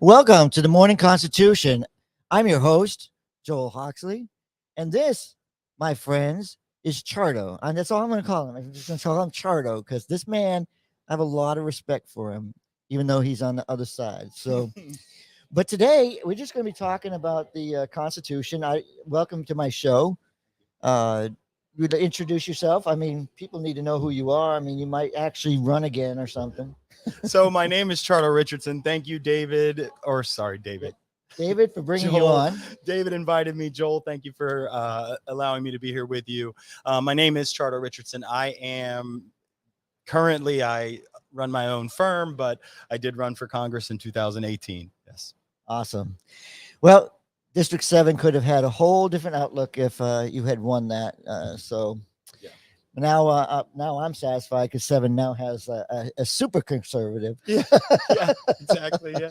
Welcome to the Morning Constitution. I'm your host, Joel Hawksley, and this, my friends, is Chardo. And that's all I'm going to call him. I'm just going to call him Chardo because this man, I have a lot of respect for him, even though he's on the other side. So, but today we're just going to be talking about the Constitution. I welcome to my show. You'd introduce yourself. I mean, people need to know who you are. I mean, you might actually run again or something. So my name is Charles Richardson. Thank you, David. Or sorry, David. David, for bringing you Joel. on. David invited me. Joel, thank you for allowing me to be here with you. My name is Charles Richardson. I run my own firm, but I did run for Congress in 2018. Yes. Awesome. Well, District 7 could have had a whole different outlook if you had won that. Yeah. Now I'm satisfied because 7 now has a super conservative. Yeah, exactly. Yeah.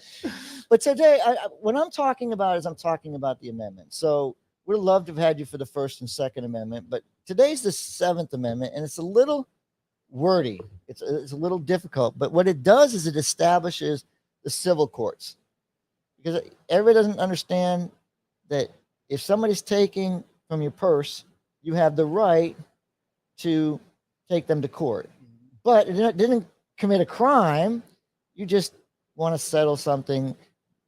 But today, what I'm talking about is I'm talking about the amendment. So we'd love to have had you for the First and Second Amendment, but today's the Seventh Amendment, and it's a little wordy. It's a little difficult. But what it does is it establishes the civil courts, because everybody doesn't understand that if somebody's taking from your purse, you have the right to take them to court. But it didn't commit a crime. You just want to settle something,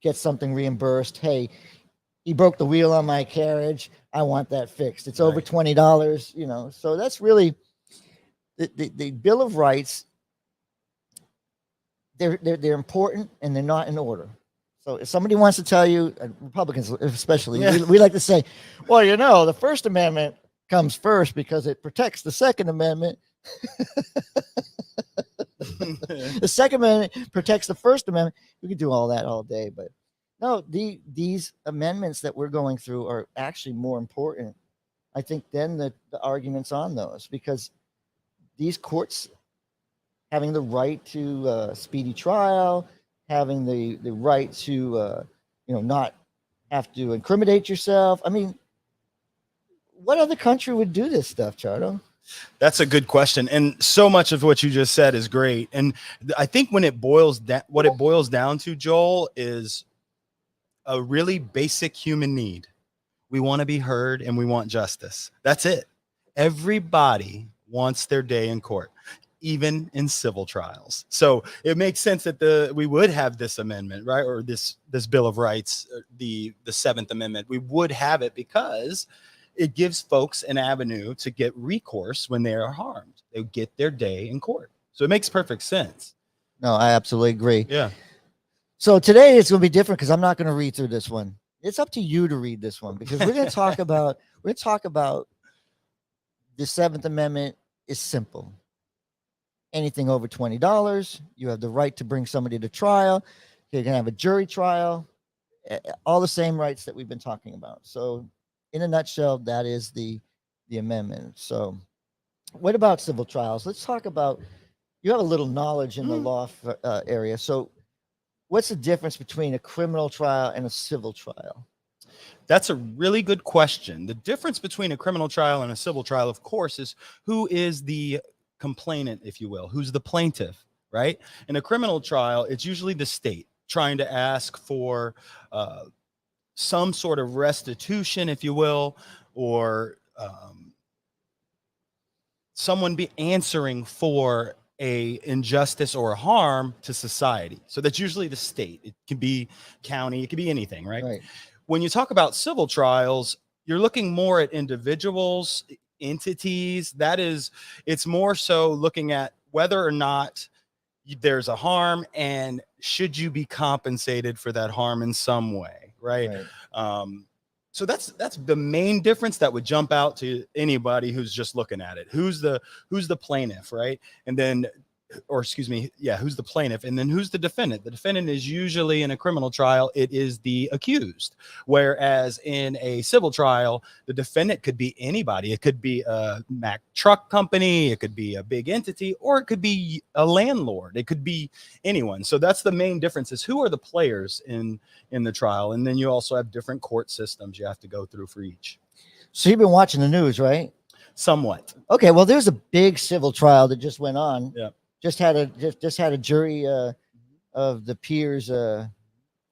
get something reimbursed. Hey, he broke the wheel on my carriage. I want that fixed. It's over $20, you know. So that's really the Bill of Rights. They're important and they're not in order. So if somebody wants to tell you, Republicans especially, we like to say, well, you know, the First Amendment comes first because it protects the Second Amendment. The Second Amendment protects the First Amendment. We could do all that all day, but no, these amendments that we're going through are actually more important, I think, than the arguments on those, because these courts having the right to speedy trial, having the right to not have to incriminate yourself. I mean, what other country would do this stuff, Chardo? That's a good question, and so much of what you just said is great. And I think what it boils down to, Joel, is a really basic human need. We want to be heard and we want justice. That's it. Everybody wants their day in court, even in civil trials. So it makes sense that we would have this amendment, right? Or this Bill of Rights, the Seventh Amendment. We would have it because it gives folks an avenue to get recourse when they are harmed. They get their day in court. So it makes perfect sense. No, I absolutely agree. Yeah. So today it's going to be different because I'm not going to read through this one. It's up to you to read this one, because we're going to talk about the Seventh Amendment is simple. Anything over $20, you have the right to bring somebody to trial. You can have a jury trial, all the same rights that we've been talking about. So in a nutshell, that is the amendment. So what about civil trials? Let's talk about, you have a little knowledge in the law area. So what's the difference between a criminal trial and a civil trial? That's a really good question. The difference between a criminal trial and a civil trial, of course, is who is the complainant, if you will, who's the plaintiff, right? In a criminal trial, it's usually the state trying to ask for some sort of restitution, if you will, or someone be answering for a injustice or a harm to society. So that's usually the state. It can be county, it could be anything, right? When you talk about civil trials, you're looking more at individuals, entities. It's more so looking at whether or not there's a harm and should you be compensated for that harm in some way, right? So that's the main difference that would jump out to anybody who's just looking at it. Who's the plaintiff, right? And then, who's the plaintiff, and then who's the defendant? The defendant is usually, in a criminal trial, it is the accused. Whereas in a civil trial, the defendant could be anybody. It could be a Mack truck company, it could be a big entity, or it could be a landlord. It could be anyone. So that's the main difference, is who are the players in the trial. And then you also have different court systems you have to go through for each. So you've been watching the news, right? Somewhat. Okay, well, there's a big civil trial that just went on. Yeah. Just had a jury of the peers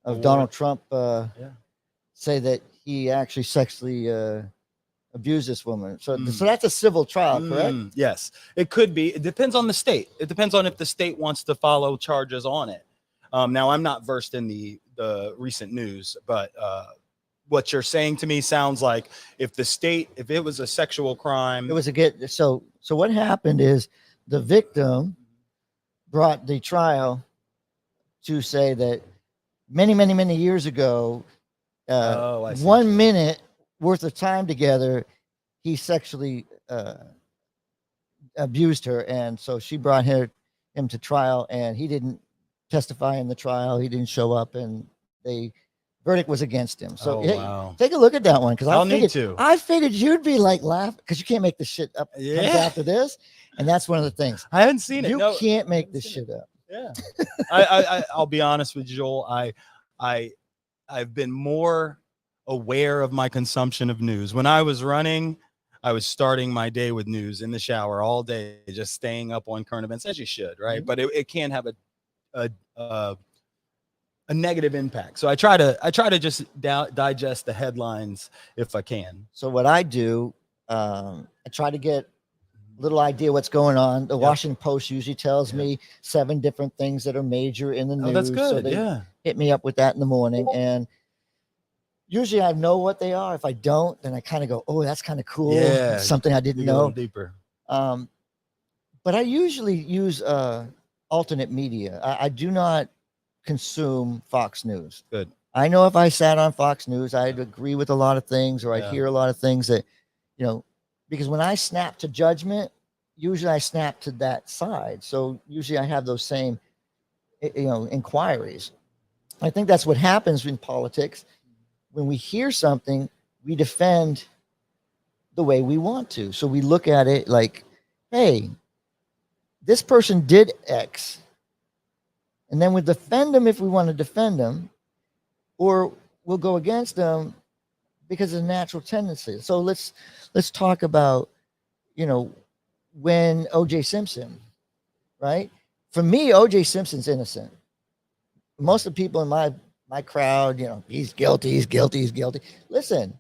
of Donald Trump say that he actually sexually abused this woman. So that's a civil trial, correct? Yes, it could be. It depends on the state. It depends on if the state wants to follow charges on it. Now, I'm not versed in the recent news, but what you're saying to me sounds like if it was a sexual crime, it was so what happened is the victim brought the trial to say that many years ago, 1 minute worth of time together, he sexually abused her, and so she brought him to trial, and he didn't testify in the trial. He didn't show up, and the verdict was against him. So take a look at that one, because I figured you'd be like laughing because you can't make this shit up after this, and that's one of the things. I haven't seen it. You can't make this shit up. Yeah, I'll be honest with you, Joel. I've been more aware of my consumption of news. When I was running, I was starting my day with news in the shower all day, just staying up on current events, as you should, right? But it can have a negative impact. So I try to just digest the headlines if I can. So what I do, I try to get a little idea what's going on. The Washington Post usually tells me 7 different things that are major in the news. Oh, that's good. So they hit me up with that in the morning, and usually I know what they are. If I don't, then I kind of go, "Oh, that's kind of cool." Yeah, something I didn't know. A little deeper. But I usually use alternate media. I do not consume Fox News. Good. I know if I sat on Fox News, I'd agree with a lot of things, or I'd hear a lot of things that, because when I snap to judgment, usually I snap to that side. So usually I have those same, inquiries. I think that's what happens in politics. When we hear something, we defend the way we want to. So we look at it like, hey, this person did X. And then we defend them if we want to defend them, or we'll go against them because of the natural tendency. So let's talk about, when O.J. Simpson, right? For me, O.J. Simpson's innocent. Most of the people in my crowd, he's guilty. Listen,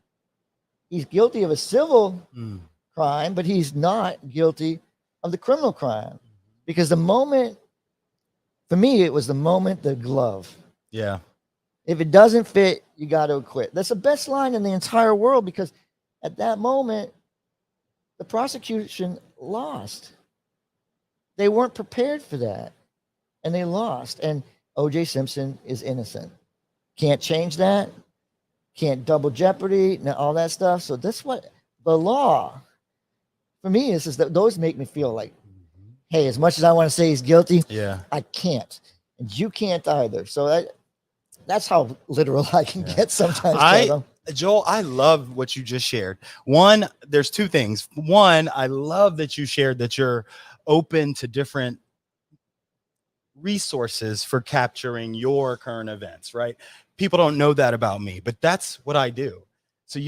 he's guilty of a civil crime, but he's not guilty of the criminal crime. Because for me, it was the moment, the glove. Yeah. If it doesn't fit, you got to acquit. That's the best line in the entire world, because at that moment, the prosecution lost. They weren't prepared for that, and they lost. And O.J. Simpson is innocent. Can't change that. Can't double jeopardy, all that stuff. So that's what the law, for me, is that those make me feel like, hey, as much as I want to say he's guilty, I can't. And you can't either. So that's how literal I can get sometimes. Joel, I love what you just shared. One, there's 2 things. One, I love that you shared that you're open to different resources for capturing your current events, right? People don't know that about me, but that's what I do. So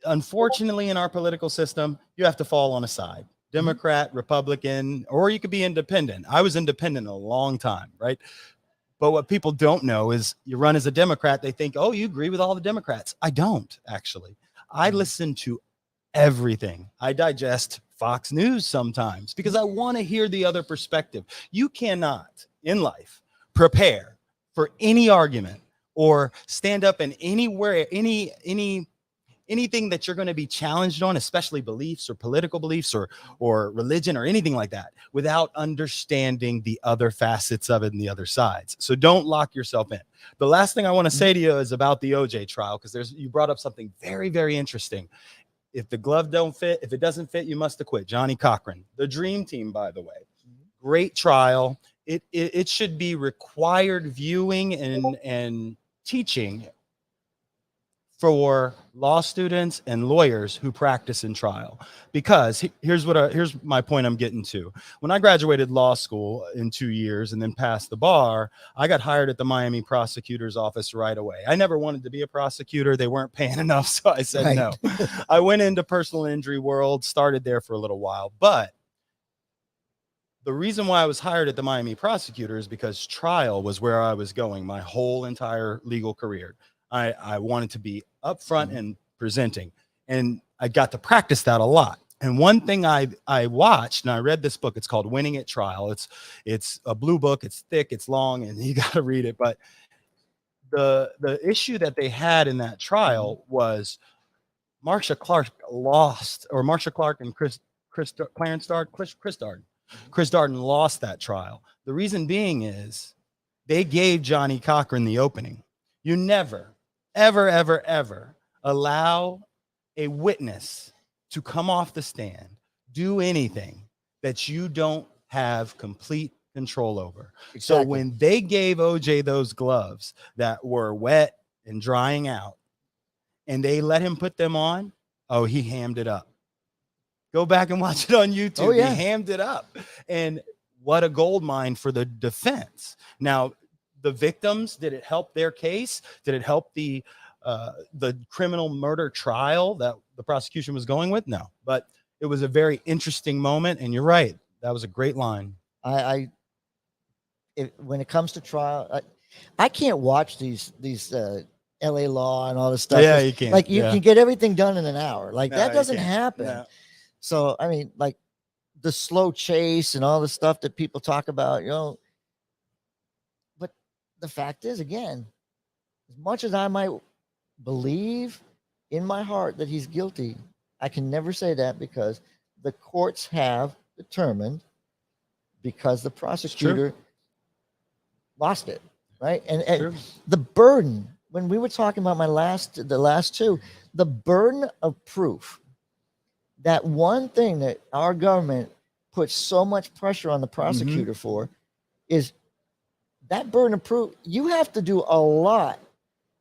unfortunately, in our political system, you have to fall on a side. Democrat, Republican, or you could be independent. I was independent a long time, right? But what people don't know is you run as a Democrat, they think, oh, you agree with all the Democrats. I don't, actually. I listen to everything. I digest Fox News sometimes because I want to hear the other perspective. You cannot, in life, prepare for any argument or stand up in anything that you're going to be challenged on, especially beliefs or political beliefs or religion or anything like that, without understanding the other facets of it and the other sides. So don't lock yourself in. The last thing I want to say to you is about the OJ trial, because you brought up something very, very interesting. If the glove don't fit, if it doesn't fit, you must acquit. Johnny Cochran, the dream team, by the way, great trial. It should be required viewing and teaching for law students and lawyers who practice in trial, because here's my point I'm getting to. When I graduated law school in 2 years and then passed the bar, I got hired at the Miami prosecutor's office right away. I never wanted to be a prosecutor. They weren't paying enough, so I said no. I went into personal injury world, started there for a little while, but the reason why I was hired at the Miami prosecutor is because trial was where I was going my whole entire legal career. I wanted to be upfront and presenting, and I got to practice that a lot. And one thing I watched, and I read this book, it's called Winning at Trial. It's a blue book, it's thick, it's long, and you got to read it. But the issue that they had in that trial was Marcia Clark lost, or Marcia Clark and Chris Darden lost that trial. The reason being is they gave Johnny Cochran the opening. You never, ever, ever, ever allow a witness to come off the stand, do anything that you don't have complete control over. Exactly. So when they gave OJ those gloves that were wet and drying out, and they let him put them on, oh, he hammed it up. Go back and watch it on YouTube. Oh, yeah. He hammed it up. And what a gold mine for the defense. Now, the victims, did it help their case? Did it help the criminal murder trial that the prosecution was going with? No, but it was a very interesting moment. And you're right. That was a great line. When it comes to trial, I can't watch these LA Law and all this stuff. Yeah, you can't. Like you can get everything done in an hour. Like that doesn't happen. No. So, I mean, like the slow chase and all the stuff that people talk about, but the fact is, again, as much as I might believe in my heart that he's guilty, I can never say that because the courts have determined, because the prosecutor lost it, right? And the burden, when we were talking about the last two, the burden of proof, that one thing that our government puts so much pressure on the prosecutor for is that burden of proof. You have to do a lot,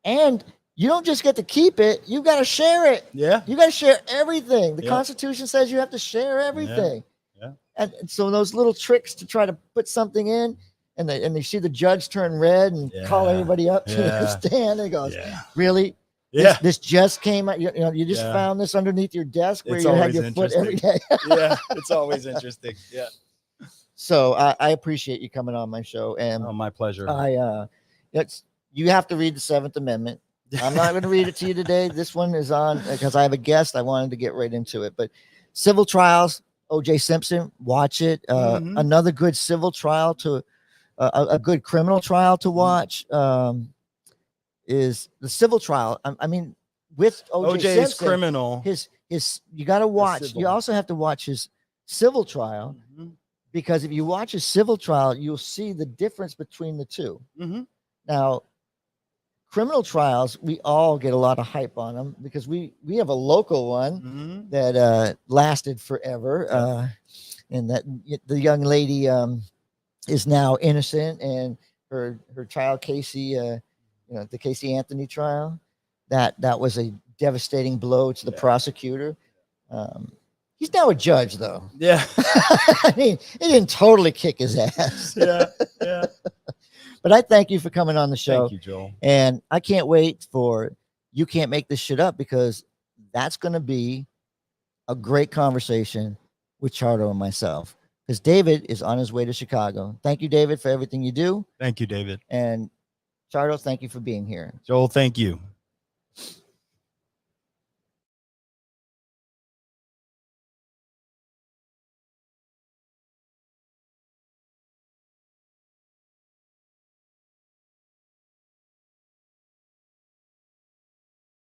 and you don't just get to keep it. You got to share it. Yeah. You got to share everything. The Constitution says you have to share everything. Yeah. And so those little tricks to try to put something in, and they see the judge turn red and call everybody up to the stand, and goes, really? Yeah. This just came out. You just found this underneath your desk where you had your foot every day. Yeah, it's always interesting. Yeah. So I appreciate you coming on my show, and my pleasure. You have to read the 7th Amendment. I'm not going to read it to you today. This one is on because I have a guest. I wanted to get right into it, but civil trials, O.J. Simpson, watch it. Another good civil trial to a good criminal trial to watch. Is the civil trial. I mean, with O.J. Simpson, is criminal. His you got to watch. You also have to watch his civil trial because if you watch his civil trial, you'll see the difference between the two. Now, criminal trials, we all get a lot of hype on them because we have a local one that lasted forever, and that the young lady is now innocent, and her child Casey. The Casey Anthony trial, that was a devastating blow to the prosecutor. He's now a judge, though. Yeah. I mean, he didn't totally kick his ass. Yeah. But I thank you for coming on the show. Thank you, Joel. And I can't wait for You Can't Make This Shit Up, because that's going to be a great conversation with Chardo and myself. Because David is on his way to Chicago. Thank you, David, for everything you do. Thank you, David. And Chardo, thank you for being here. Joel, thank you.